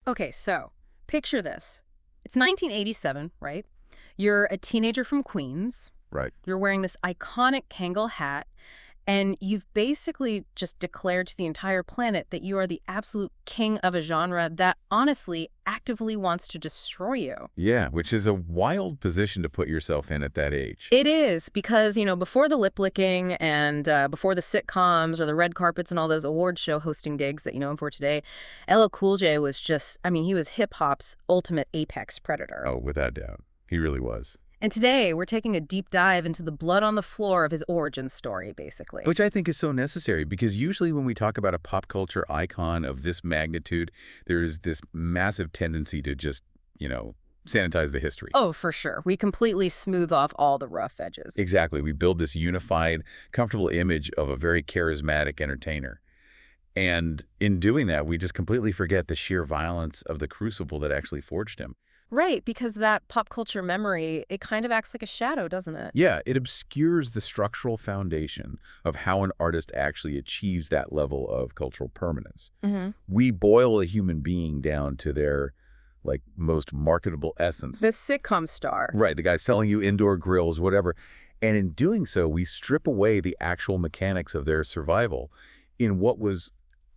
Okay, so picture this. It's 1987, right? You're a teenager from Queens. Right. You're wearing this iconic Kangol hat, and you've basically just declared to the entire planet that you are the absolute king of a genre that honestly actively wants to destroy you. Yeah, which is a wild position to put yourself in at that age. It is because, before the lip licking and before the sitcoms or the red carpets and all those award show hosting gigs that you know him for today, LL Cool J was just, he was hip hop's ultimate apex predator. Oh, without doubt. He really was. And today, we're taking a deep dive into the blood on the floor of his origin story, basically. Which I think is so necessary because usually when we talk about a pop culture icon of this magnitude, there is this massive tendency to just, sanitize the history. Oh, for sure. We completely smooth off all the rough edges. Exactly. We build this unified, comfortable image of a very charismatic entertainer. And in doing that, we just completely forget the sheer violence of the crucible that actually forged him. Right, because that pop culture memory, it kind of acts like a shadow, doesn't it? Yeah, it obscures the structural foundation of how an artist actually achieves that level of cultural permanence. We boil a human being down to their, most marketable essence. The sitcom star. Right, the guy selling you indoor grills, whatever. And in doing so, we strip away the actual mechanics of their survival in what was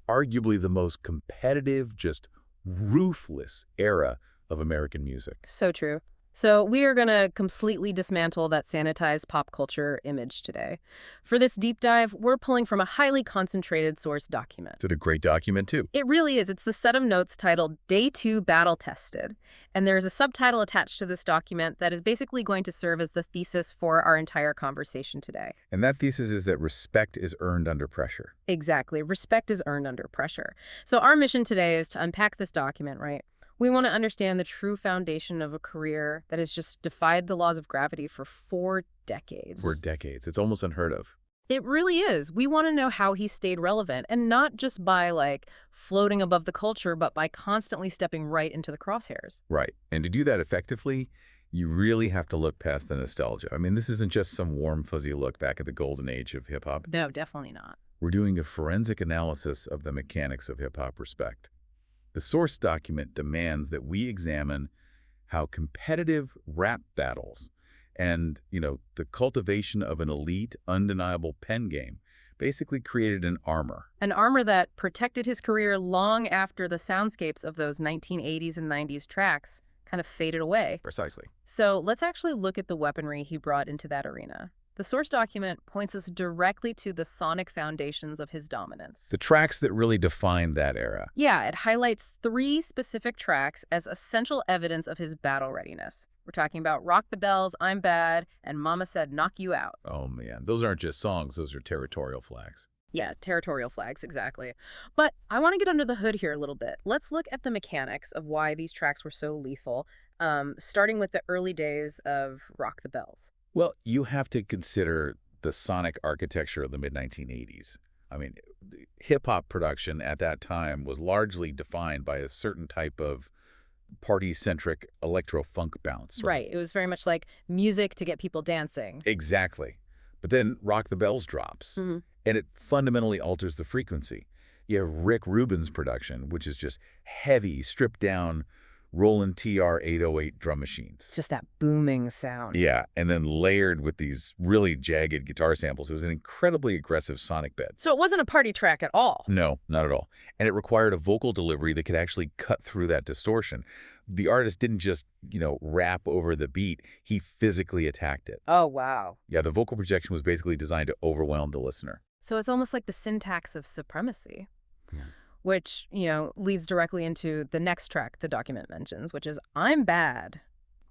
arguably the most competitive, just ruthless era of American music. So true. So we are going to completely dismantle that sanitized pop culture image today. For this deep dive, we're pulling from a highly concentrated source document. It's a great document, too. It really is. It's the set of notes titled Day 2 Battle Tested. And there's a subtitle attached to this document that is basically going to serve as the thesis for our entire conversation today. And that thesis is that respect is earned under pressure. Exactly. Respect is earned under pressure. So our mission today is to unpack this document, right? We want to understand the true foundation of a career that has just defied the laws of gravity for 4 decades. 4 decades. It's almost unheard of. It really is. We want to know how he stayed relevant, and not just by, floating above the culture, but by constantly stepping right into the crosshairs. Right. And to do that effectively, you really have to look past the nostalgia. I mean, this isn't just some warm, fuzzy look back at the golden age of hip-hop. No, definitely not. We're doing a forensic analysis of the mechanics of hip-hop respect. The source document demands that we examine how competitive rap battles and, the cultivation of an elite, undeniable pen game basically created an armor. An armor that protected his career long after the soundscapes of those 1980s and 90s tracks kind of faded away. Precisely. So let's actually look at the weaponry he brought into that arena. The source document points us directly to the sonic foundations of his dominance. The tracks that really defined that era. Yeah, it highlights 3 specific tracks as essential evidence of his battle readiness. We're talking about Rock the Bells, I'm Bad, and Mama Said Knock You Out. Oh, man. Those aren't just songs. Those are territorial flags. Yeah, territorial flags, exactly. But I want to get under the hood here a little bit. Let's look at the mechanics of why these tracks were so lethal, starting with the early days of Rock the Bells. Well, you have to consider the sonic architecture of the mid-1980s. I mean, hip-hop production at that time was largely defined by a certain type of party-centric electro-funk bounce. Right. It was very much like music to get people dancing. Exactly. But then Rock the Bells drops, and it fundamentally alters the frequency. You have Rick Rubin's production, which is just heavy, stripped-down, Roland TR-808 drum machines. It's just that booming sound. Yeah, and then layered with these really jagged guitar samples. It was an incredibly aggressive sonic bed. So it wasn't a party track at all. No, not at all. And it required a vocal delivery that could actually cut through that distortion. The artist didn't just, rap over the beat. He physically attacked it. Oh, wow. Yeah, the vocal projection was basically designed to overwhelm the listener. So it's almost like the syntax of supremacy. Yeah. Which, leads directly into the next track the document mentions, which is I'm Bad.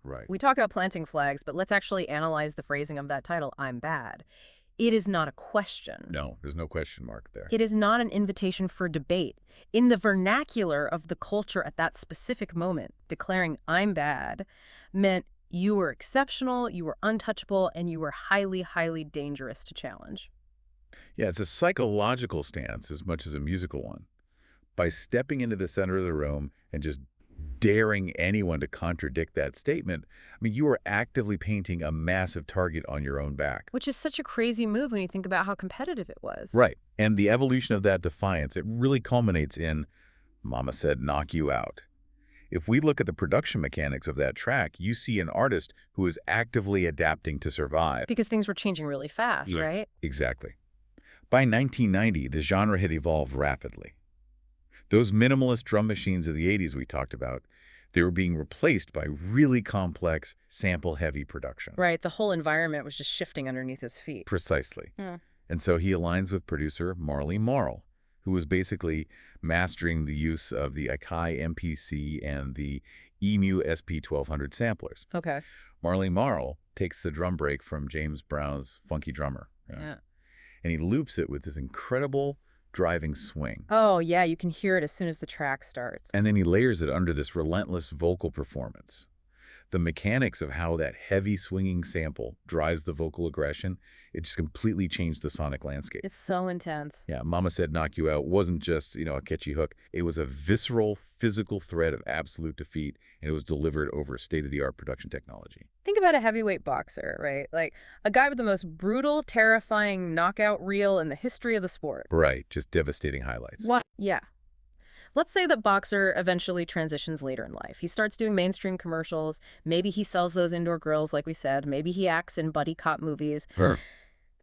Right. We talked about planting flags, but let's actually analyze the phrasing of that title, I'm Bad. It is not a question. No, there's no question mark there. It is not an invitation for debate. In the vernacular of the culture at that specific moment, declaring I'm bad meant you were exceptional, you were untouchable, and you were highly, highly dangerous to challenge. Yeah, it's a psychological stance as much as a musical one. By stepping into the center of the room and just daring anyone to contradict that statement, you are actively painting a massive target on your own back. Which is such a crazy move when you think about how competitive it was. Right. And the evolution of that defiance, it really culminates in Mama Said Knock You Out. If we look at the production mechanics of that track, you see an artist who is actively adapting to survive. Because things were changing really fast, Right. right? Exactly. By 1990, the genre had evolved rapidly. Those minimalist drum machines of the 80s we talked about, they were being replaced by really complex, sample-heavy production. Right, the whole environment was just shifting underneath his feet. Precisely. Hmm. And so he aligns with producer Marley Marl, who was basically mastering the use of the Akai MPC and the EMU SP1200 samplers. Okay. Marley Marl takes the drum break from James Brown's Funky Drummer, Yeah. and he loops it with this incredible driving swing. Oh, yeah, you can hear it as soon as the track starts. And then he layers it under this relentless vocal performance. The mechanics of how that heavy swinging sample drives the vocal aggression, it just completely changed the sonic landscape. It's so intense. Yeah, Mama Said Knock You Out wasn't just, a catchy hook. It was a visceral, physical threat of absolute defeat, and it was delivered over state-of-the-art production technology. Think about a heavyweight boxer, right? Like a guy with the most brutal, terrifying knockout reel in the history of the sport. Right, just devastating highlights. What? Yeah. Let's say that Boxer eventually transitions later in life. He starts doing mainstream commercials. Maybe he sells those indoor grills, like we said. Maybe he acts in buddy cop movies. Sure.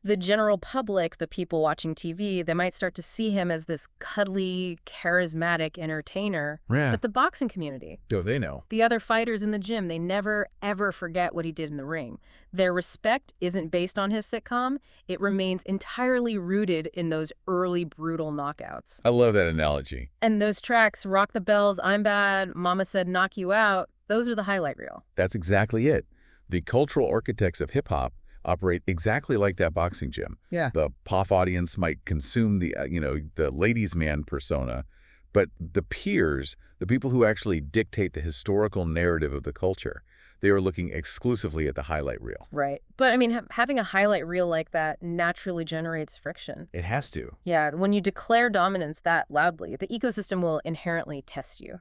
The general public, the people watching TV, they might start to see him as this cuddly, charismatic entertainer. Yeah. But the boxing community, Oh, they know. the other fighters in the gym, they never, ever forget what he did in the ring. Their respect isn't based on his sitcom. It remains entirely rooted in those early, brutal knockouts. I love that analogy. And those tracks, Rock the Bells, I'm Bad, Mama Said Knock You Out, those are the highlight reel. That's exactly it. The cultural architects of hip-hop operate exactly like that boxing gym. Yeah. The POF audience might consume the, the ladies' man persona, but the peers, the people who actually dictate the historical narrative of the culture, they are looking exclusively at the highlight reel. Right. But, I mean, having a highlight reel like that naturally generates friction. It has to. Yeah, when you declare dominance that loudly, the ecosystem will inherently test you,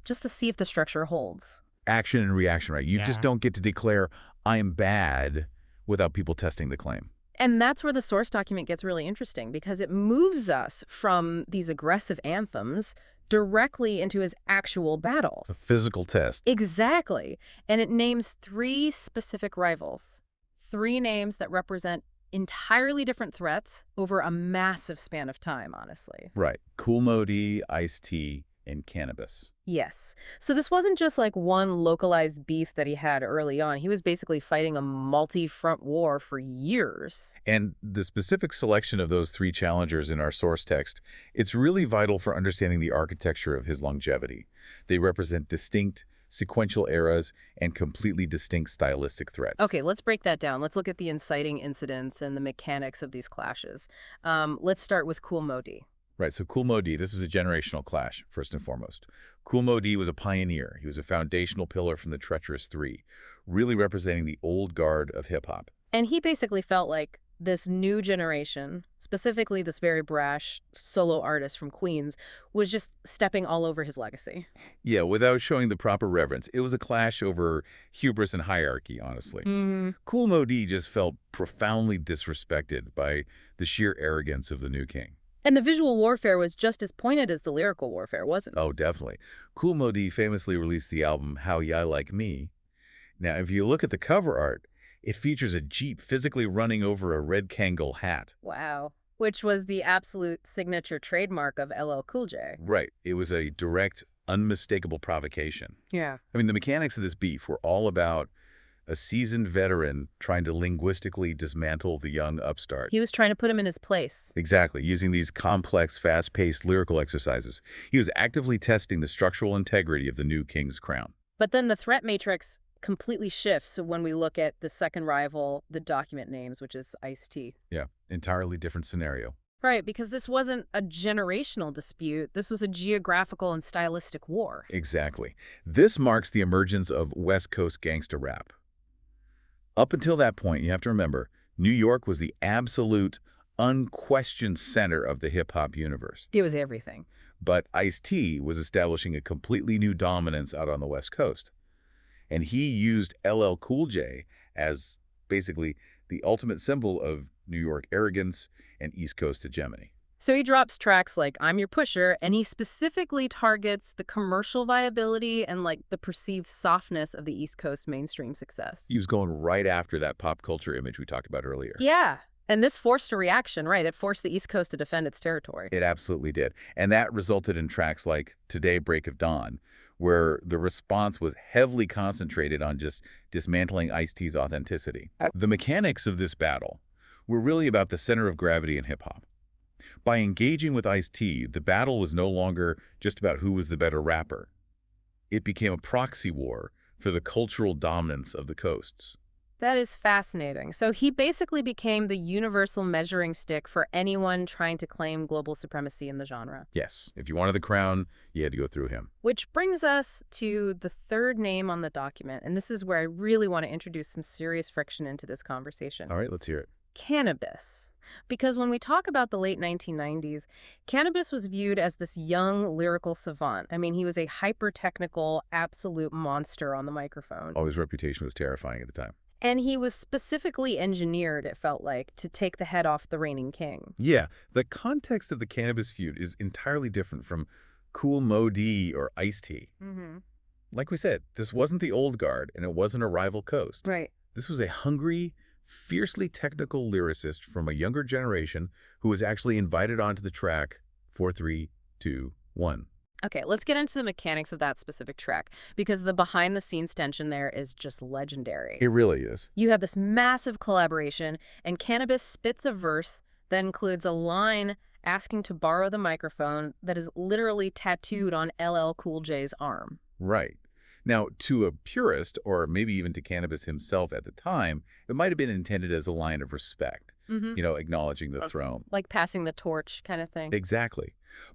just to see if the structure holds. Action and reaction, right? You just don't get to declare, I'm bad, without people testing the claim. And that's where the source document gets really interesting, because it moves us from these aggressive anthems directly into his actual A battles. physical test. Exactly. And it names 3 specific rivals. 3 names that represent entirely different threats over a massive span of time, honestly. Right. Cool Modi, Ice-T, and cannabis. Yes. So this wasn't just like one localized beef that he had early on. He was basically fighting a multi-front war for years. And the specific selection of those 3 challengers in our source text, it's really vital for understanding the architecture of his longevity. They represent distinct, sequential eras and completely distinct stylistic threats. Okay, let's break that down. Let's look at the inciting incidents and the mechanics of these clashes. Let's start with Kool Moe Dee. Right, so Kool Moe Dee, this is a generational clash, first and foremost. Kool Moe Dee was a pioneer. He was a foundational pillar from the Treacherous Three, really representing the old guard of hip-hop. And he basically felt like this new generation, specifically this very brash solo artist from Queens, was just stepping all over his legacy. Yeah, without showing the proper reverence. It was a clash over hubris and hierarchy, honestly. Kool Moe Dee just felt profoundly disrespected by the sheer arrogance of the new king. And the visual warfare was just as pointed as the lyrical warfare, wasn't it? Oh, definitely. Kool Moe Dee famously released the album How Ya Like Me. Now, if you look at the cover art, it features a Jeep physically running over a red Kangol hat. Wow. Which was the absolute signature trademark of LL Cool J. Right. It was a direct, unmistakable provocation. Yeah. I mean, the mechanics of this beef were all about a seasoned veteran trying to linguistically dismantle the young upstart. He was trying to put him in his place. Exactly, using these complex, fast-paced lyrical exercises. He was actively testing the structural integrity of the new king's crown. But then the threat matrix completely shifts when we look at the second rival, the document names, which is Ice-T. Yeah, entirely different scenario. Right, because this wasn't a generational dispute. This was a geographical and stylistic war. Exactly. This marks the emergence of West Coast gangsta rap. Up until that point, you have to remember, New York was the absolute, unquestioned center of the hip-hop universe. It was everything. But Ice-T was establishing a completely new dominance out on the West Coast. And he used LL Cool J as basically the ultimate symbol of New York arrogance and East Coast hegemony. So he drops tracks like I'm Your Pusher, and he specifically targets the commercial viability and like the perceived softness of the East Coast mainstream success. He was going right after that pop culture image we talked about earlier. Yeah. And this forced a reaction, right? It forced the East Coast to defend its territory. It absolutely did. And that resulted in tracks like Today, Break of Dawn, where the response was heavily concentrated on just dismantling Ice-T's authenticity. The mechanics of this battle were really about the center of gravity in hip-hop. By engaging with Ice-T, the battle was no longer just about who was the better rapper. It became a proxy war for the cultural dominance of the coasts. That is fascinating. So he basically became the universal measuring stick for anyone trying to claim global supremacy in the genre. Yes, if you wanted the crown, you had to go through him. Which brings us to the third name on the document, and this is where I really want to introduce some serious friction into this conversation. All right, let's hear it. Cannabis. Because when we talk about the late 1990s, Cannabis was viewed as this young lyrical savant. I mean, he was a hyper-technical, absolute monster on the microphone. Oh, his reputation was terrifying at the time. And he was specifically engineered, it felt like, to take the head off the reigning king. Yeah, the context of the Cannabis feud is entirely different from Cool Mo D or Ice-T. Like we said, this wasn't the old guard, and it wasn't a rival coast. Right. This was a hungry, fiercely technical lyricist from a younger generation who was actually invited onto the track 4, 3, 2, 1. Okay, let's get into the mechanics of that specific track, because the behind-the-scenes tension there is just legendary. It really is. You have this massive collaboration, and Cannabis spits a verse that includes a line asking to borrow the microphone that is literally tattooed on LL Cool J's arm. Right. Now, to a purist, or maybe even to Cannabis himself at the time, it might have been intended as a line of respect, acknowledging the throne. Like passing the torch kind of thing. Exactly.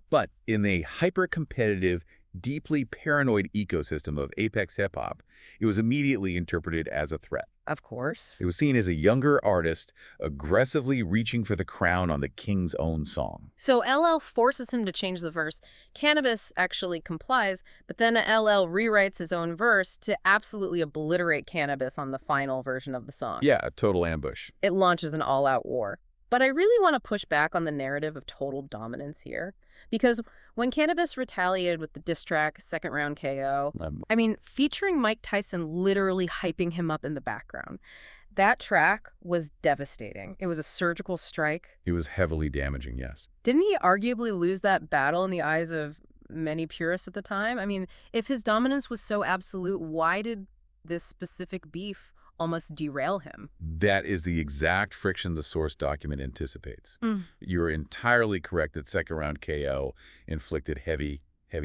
But in a hyper-competitive, deeply paranoid ecosystem of apex hip-hop, it was immediately interpreted as a threat. Of course. It was seen as a younger artist aggressively reaching for the crown on the king's own song. So LL forces him to change the verse. Cannabis actually complies, but then LL rewrites his own verse to absolutely obliterate Cannabis on the final version of the song. Yeah, a total ambush. It launches an all-out war. But I really want to push back on the narrative of total dominance here. Because when Cannabis retaliated with the diss track, Second Round KO, featuring Mike Tyson literally hyping him up in the background, that track was devastating. It was a surgical strike. It was heavily damaging, yes. Didn't he arguably lose that battle in the eyes of many purists at the time? I mean, if his dominance was so absolute, why did this specific beef almost derail him? That is the exact friction the source document anticipates. You're entirely correct that Second Round KO inflicted heavy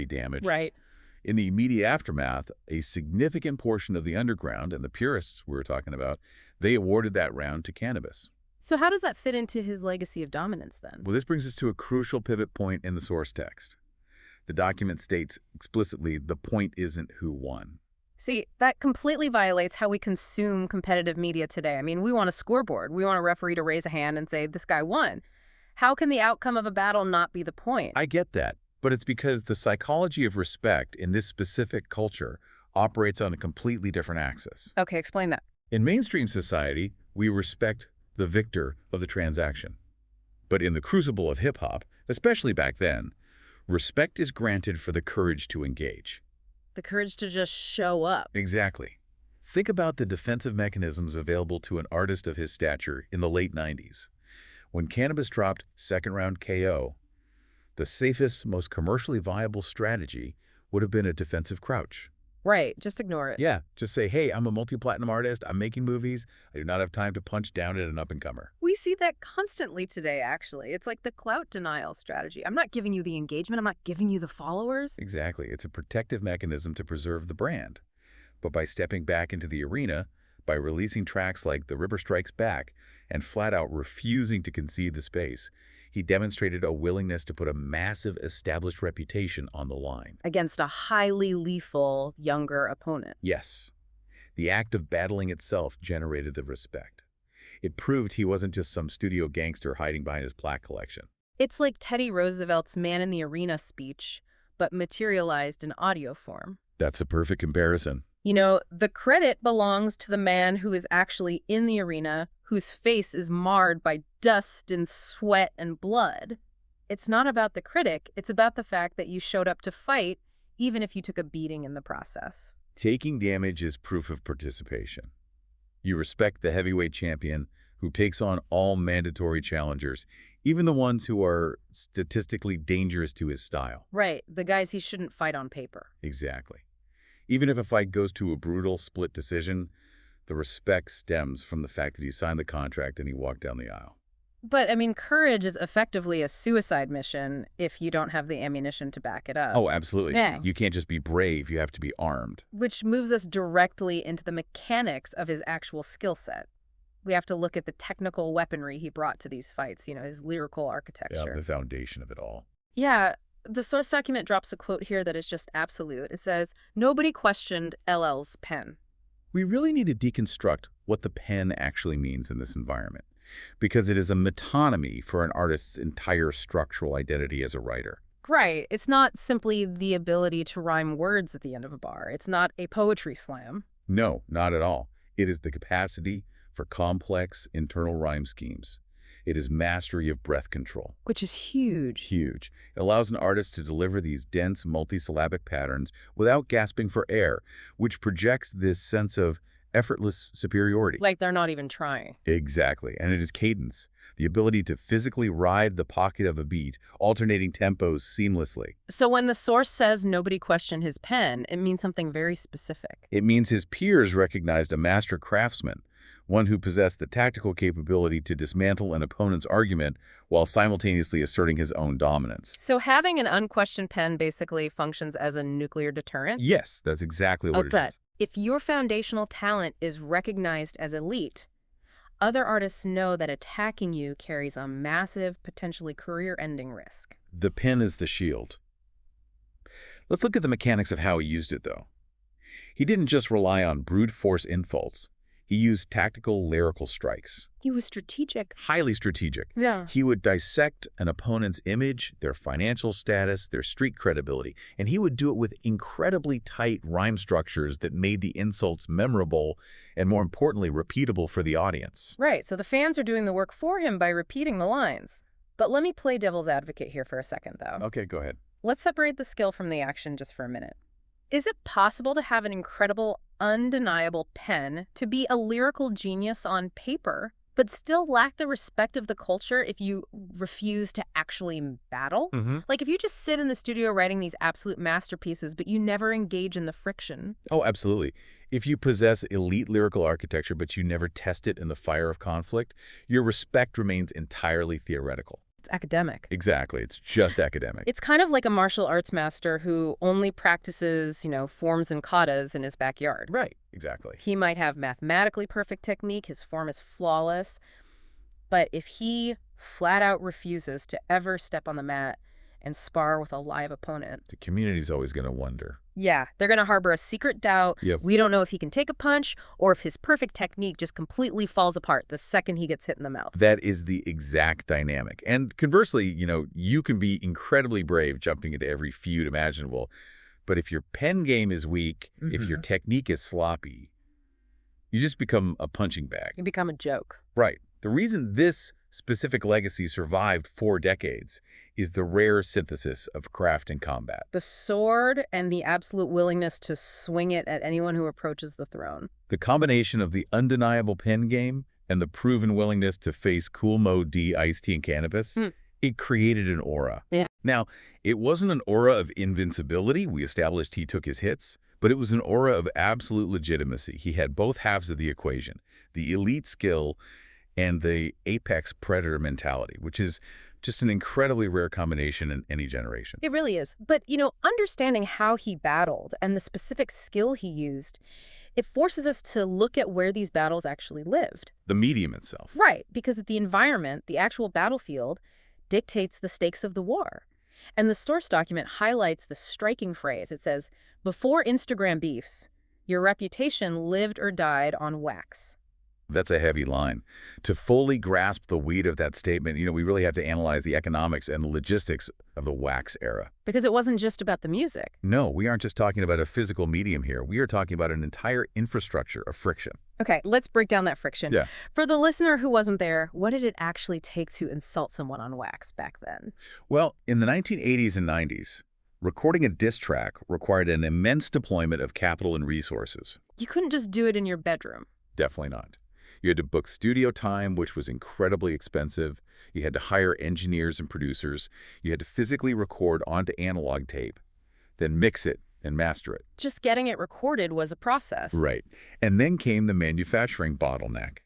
damage. Right. In the immediate aftermath, a significant portion of the underground and the purists we were talking about, they awarded that round to Cannabis. So how does that fit into his legacy of dominance then? Well, this brings us to a crucial pivot point in the source text. The document states explicitly the point isn't who won. See, that completely violates how we consume competitive media today. I mean, we want a scoreboard. We want a referee to raise a hand and say, this guy won. How can the outcome of a battle not be the point? I get that, but it's because the psychology of respect in this specific culture operates on a completely different axis. Okay, explain that. In mainstream society, we respect the victor of the transaction. But in the crucible of hip-hop, especially back then, respect is granted for the courage to engage. The courage to just show up. Exactly. Think about the defensive mechanisms available to an artist of his stature in the late 90s. When Cannabis dropped Second Round KO, the safest, most commercially viable strategy would have been a defensive crouch. Right, just ignore it. Yeah, just say, hey, I'm a multi-platinum artist, I'm making movies, I do not have time to punch down at an up-and-comer. We see that constantly today, actually. It's like the clout denial strategy. I'm not giving you the engagement, I'm not giving you the followers. Exactly. It's a protective mechanism to preserve the brand. But by stepping back into the arena, by releasing tracks like The River Strikes Back and flat out refusing to concede the space, he demonstrated a willingness to put a massive established reputation on the line. Against a highly lethal younger opponent. Yes. The act of battling itself generated the respect. It proved he wasn't just some studio gangster hiding behind his plaque collection. It's like Teddy Roosevelt's Man in the Arena speech, but materialized in audio form. That's a perfect comparison. You know, the credit belongs to the man who is actually in the arena, whose face is marred by dust and sweat and blood. It's not about the critic, it's about the fact that you showed up to fight, even if you took a beating in the process. Taking damage is proof of participation. You respect the heavyweight champion who takes on all mandatory challengers, even the ones who are statistically dangerous to his style. Right, the guys he shouldn't fight on paper. Exactly. Even if a fight goes to a brutal split decision, the respect stems from the fact that he signed the contract and he walked down the aisle. But, I mean, courage is effectively a suicide mission if you don't have the ammunition to back it up. Oh, absolutely. Yeah. You can't just be brave, you have to be armed. Which moves us directly into the mechanics of his actual skill set. We have to look at the technical weaponry he brought to these fights, his lyrical architecture. Yeah, the foundation of it all. Yeah, the source document drops a quote here that is just absolute. It says, "Nobody questioned LL's pen." We really need to deconstruct what the pen actually means in this environment, because it is a metonymy for an artist's entire structural identity as a writer. Right. It's not simply the ability to rhyme words at the end of a bar. It's not a poetry slam. No, not at all. It is the capacity for complex internal rhyme schemes. It is mastery of breath control. Which is huge. Huge. It allows an artist to deliver these dense multisyllabic patterns without gasping for air, which projects this sense of effortless superiority. Like they're not even trying. Exactly. And it is cadence, the ability to physically ride the pocket of a beat, alternating tempos seamlessly. So when the source says nobody questioned his pen, it means something very specific. It means his peers recognized a master craftsman, one who possessed the tactical capability to dismantle an opponent's argument while simultaneously asserting his own dominance. So having an unquestioned pen basically functions as a nuclear deterrent? Yes, that's exactly what it is. If your foundational talent is recognized as elite, other artists know that attacking you carries a massive, potentially career-ending risk. The pen is the shield. Let's look at the mechanics of how he used it, though. He didn't just rely on brute force insults. He used tactical lyrical strikes. He was strategic. Highly strategic. Yeah. He would dissect an opponent's image, their financial status, their street credibility, and he would do it with incredibly tight rhyme structures that made the insults memorable and, more importantly, repeatable for the audience. Right, so the fans are doing the work for him by repeating the lines. But let me play devil's advocate here for a second, though. Okay, go ahead. Let's separate the skill from the action just for a minute. Is it possible to have an incredible, undeniable pen to be a lyrical genius on paper, but still lack the respect of the culture if you refuse to actually battle? Like if you just sit in the studio writing these absolute masterpieces, but you never engage in the friction. Oh, absolutely. If you possess elite lyrical architecture, but you never test it in the fire of conflict, your respect remains entirely theoretical. It's academic. Exactly. It's just academic. It's kind of like a martial arts master who only practices, forms and katas in his backyard. Right. Exactly. He might have mathematically perfect technique, his form is flawless, but if he flat out refuses to ever step on the mat and spar with a live opponent, The community's always going to wonder. yeah, they're going to harbor a secret doubt. Yep. We don't know if he can take a punch or if his perfect technique just completely falls apart the second he gets hit in the mouth. That is the exact dynamic. And conversely, you can be incredibly brave jumping into every feud imaginable. But if your pen game is weak, if your technique is sloppy, you just become a punching bag. You become a joke. Right. The reason this specific legacy survived 4 decades is the rare synthesis of craft and combat. The sword and the absolute willingness to swing it at anyone who approaches the throne. The combination of the undeniable pen game and the proven willingness to face cool mode D, iced tea, and cannabis, it created an aura. Yeah. Now, it wasn't an aura of invincibility. We established he took his hits, but it was an aura of absolute legitimacy. He had both halves of the equation, the elite skill and the apex predator mentality, which is just an incredibly rare combination in any generation. It really is. But, understanding how he battled and the specific skill he used, it forces us to look at where these battles actually lived. The medium itself. Right, because the environment, the actual battlefield, dictates the stakes of the war. And the source document highlights the striking phrase. It says, "Before Instagram beefs, your reputation lived or died on wax." That's a heavy line. To fully grasp the weight of that statement, we really have to analyze the economics and the logistics of the wax era. Because it wasn't just about the music. No, we aren't just talking about a physical medium here. We are talking about an entire infrastructure of friction. Okay, let's break down that friction. Yeah. For the listener who wasn't there, what did it actually take to insult someone on wax back then? Well, in the 1980s and 90s, recording a diss track required an immense deployment of capital and resources. You couldn't just do it in your bedroom. Definitely not. You had to book studio time, which was incredibly expensive. You had to hire engineers and producers. You had to physically record onto analog tape, then mix it and master it. Just getting it recorded was a process. Right. And then came the manufacturing bottleneck.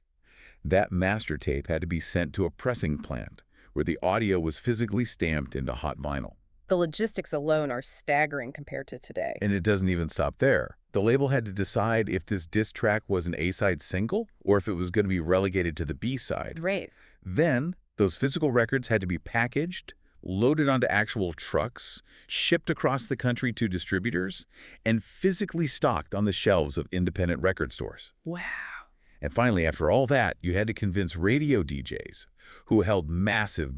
That master tape had to be sent to a pressing plant, where the audio was physically stamped into hot vinyl. The logistics alone are staggering compared to today. And it doesn't even stop there. The label had to decide if this diss track was an A-side single or if it was going to be relegated to the B-side. Right. Then, those physical records had to be packaged, loaded onto actual trucks, shipped across the country to distributors, and physically stocked on the shelves of independent record stores. Wow. And finally, after all that, you had to convince radio DJs, who held massive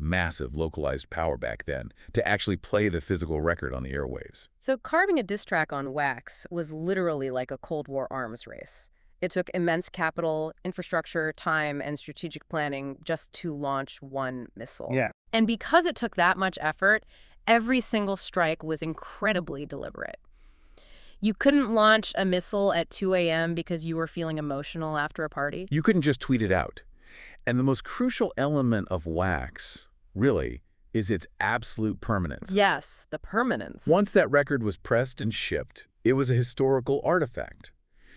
localized power back then, to actually play the physical record on the airwaves. So carving a diss track on wax was literally like a Cold War arms race. It took immense capital, infrastructure, time, and strategic planning just to launch one missile. Yeah. And because it took that much effort, every single strike was incredibly deliberate. You couldn't launch a missile at 2 a.m. because you were feeling emotional after a party. You couldn't just tweet it out. And the most crucial element of wax, really, is its absolute permanence. Yes, the permanence. Once that record was pressed and shipped, it was a historical artifact.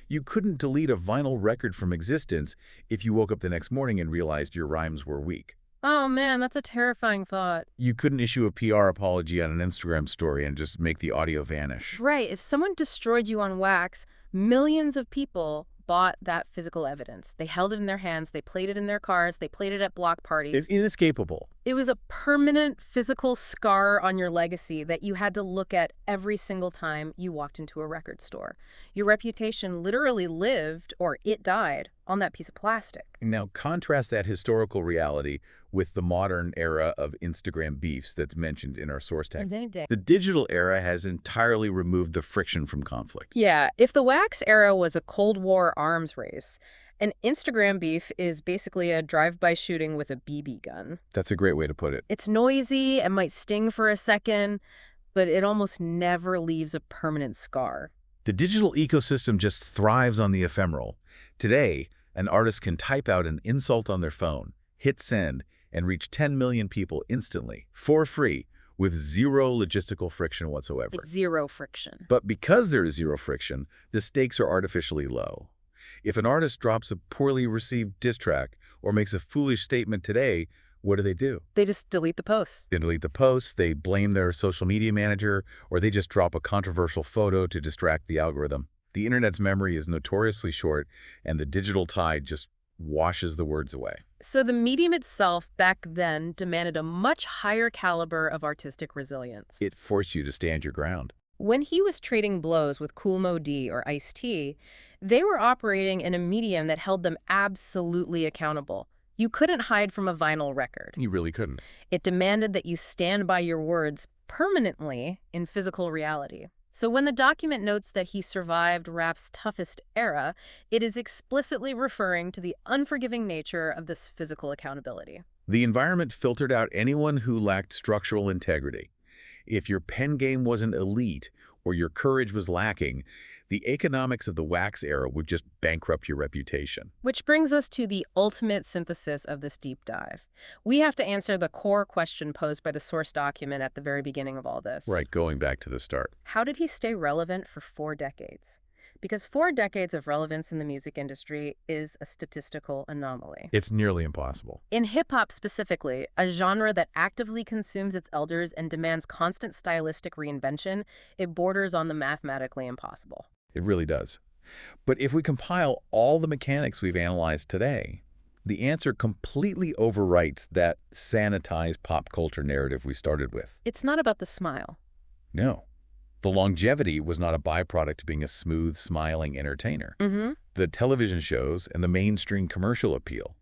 You couldn't delete a vinyl record from existence if you woke up the next morning and realized your rhymes were weak. Oh man, that's a terrifying thought. You couldn't issue a PR apology on an Instagram story and just make the audio vanish. Right, if someone destroyed you on wax, millions of people bought that physical evidence. They held it in their hands, they played it in their cars, they played it at block parties. It's inescapable. It was a permanent physical scar on your legacy that you had to look at every single time you walked into a record store. Your reputation literally lived, or it died, on that piece of plastic. Now, contrast that historical reality with the modern era of Instagram beefs that's mentioned in our source tag. The digital era has entirely removed the friction from conflict. Yeah, if the wax era was a Cold War arms race, an Instagram beef is basically a drive-by shooting with a BB gun. That's a great way to put it. It's noisy, it might sting for a second, but it almost never leaves a permanent scar. The digital ecosystem just thrives on the ephemeral. Today, an artist can type out an insult on their phone, hit send, and reach 10 million people instantly, for free, with zero logistical friction whatsoever. It's zero friction. But because there is zero friction, the stakes are artificially low. If an artist drops a poorly received diss track or makes a foolish statement today, what do? They just delete the post. They delete the post, they blame their social media manager, or they just drop a controversial photo to distract the algorithm. The internet's memory is notoriously short, and the digital tide just washes the words away. So the medium itself back then demanded a much higher caliber of artistic resilience. It forced you to stand your ground. When he was trading blows with Kool Moe Dee or Ice-T, they were operating in a medium that held them absolutely accountable. You couldn't hide from a vinyl record. You really couldn't. It demanded that you stand by your words permanently in physical reality. So when the document notes that he survived rap's toughest era, it is explicitly referring to the unforgiving nature of this physical accountability. The environment filtered out anyone who lacked structural integrity. If your pen game wasn't elite or your courage was lacking, the economics of the wax era would just bankrupt your reputation. Which brings us to the ultimate synthesis of this deep dive. We have to answer the core question posed by the source document at the very beginning of all this. Right, going back to the start. How did he stay relevant for 4 decades? Because 4 decades of relevance in the music industry is a statistical anomaly. It's nearly impossible. In hip-hop specifically, a genre that actively consumes its elders and demands constant stylistic reinvention, it borders on the mathematically impossible. It really does. But if we compile all the mechanics we've analyzed today, the answer completely overwrites that sanitized pop culture narrative we started with. It's not about the smile. No. The longevity was not a byproduct of being a smooth, smiling entertainer. Mm-hmm. The television shows and the mainstream commercial appeal,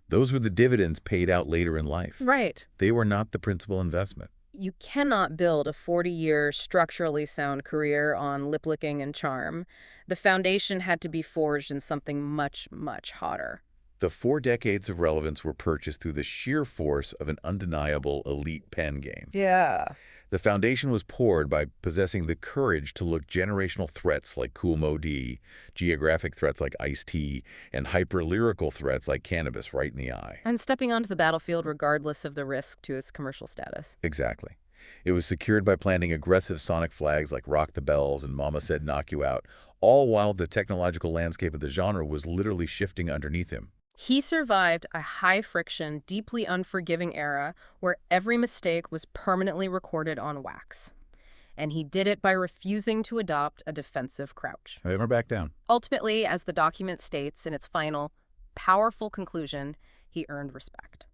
those were the dividends paid out later in life. Right. They were not the principal investment. You cannot build a 40-year structurally sound career on lip-licking and charm. The foundation had to be forged in something much, much hotter. The 4 decades of relevance were purchased through the sheer force of an undeniable elite pen game. Yeah. The foundation was poured by possessing the courage to look generational threats like Kool Moe Dee, geographic threats like Ice-T, and hyper-lyrical threats like cannabis right in the eye. And stepping onto the battlefield regardless of the risk to its commercial status. Exactly. It was secured by planting aggressive sonic flags like Rock the Bells and Mama Said Knock You Out, all while the technological landscape of the genre was literally shifting underneath him. He survived a high-friction, deeply unforgiving era where every mistake was permanently recorded on wax. And he did it by refusing to adopt a defensive crouch. Never back down. Ultimately, as the document states in its final, powerful conclusion, he earned respect.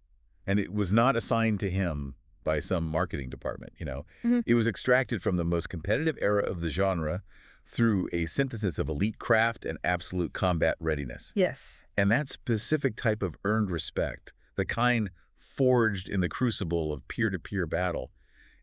And it was not assigned to him by some marketing department. Mhm. It was extracted from the most competitive era of the genre through a synthesis of elite craft and absolute combat readiness. Yes. And that specific type of earned respect, the kind forged in the crucible of peer-to-peer battle,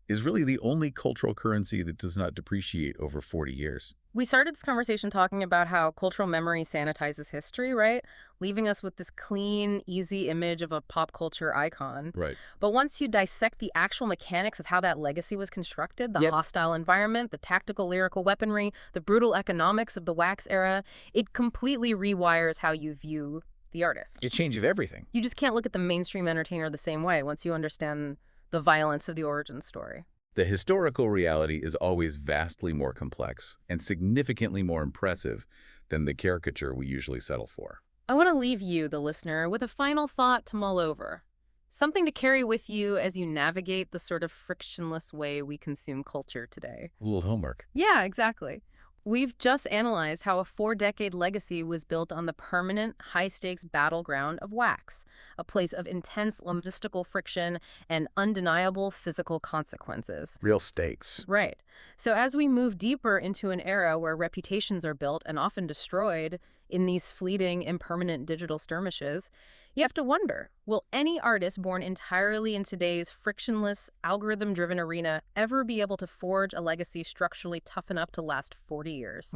is really the only cultural currency that does not depreciate over 40 years. We started this conversation talking about how cultural memory sanitizes history, right? Leaving us with this clean, easy image of a pop culture icon. Right. But once you dissect the actual mechanics of how that legacy was constructed, the Yep. hostile environment, the tactical lyrical weaponry, the brutal economics of the wax era, it completely rewires how you view the artist. It changes everything. You just can't look at the mainstream entertainer the same way once you understand the violence of the origin story. The historical reality is always vastly more complex and significantly more impressive than the caricature we usually settle for. I want to leave you, the listener, with a final thought to mull over. Something to carry with you as you navigate the sort of frictionless way we consume culture today. A little homework. Yeah, exactly. We've just analyzed how a 4-decade legacy was built on the permanent, high-stakes battleground of wax, a place of intense logistical friction and undeniable physical consequences. Real stakes. Right. So as we move deeper into an era where reputations are built and often destroyed in these fleeting, impermanent digital skirmishes, you have to wonder, will any artist born entirely in today's frictionless, algorithm-driven arena ever be able to forge a legacy structurally tough enough to last 40 years?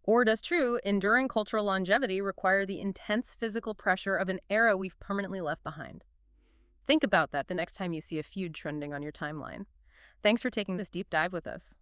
Or does true, enduring cultural longevity require the intense physical pressure of an era we've permanently left behind? Think about that the next time you see a feud trending on your timeline. Thanks for taking this deep dive with us.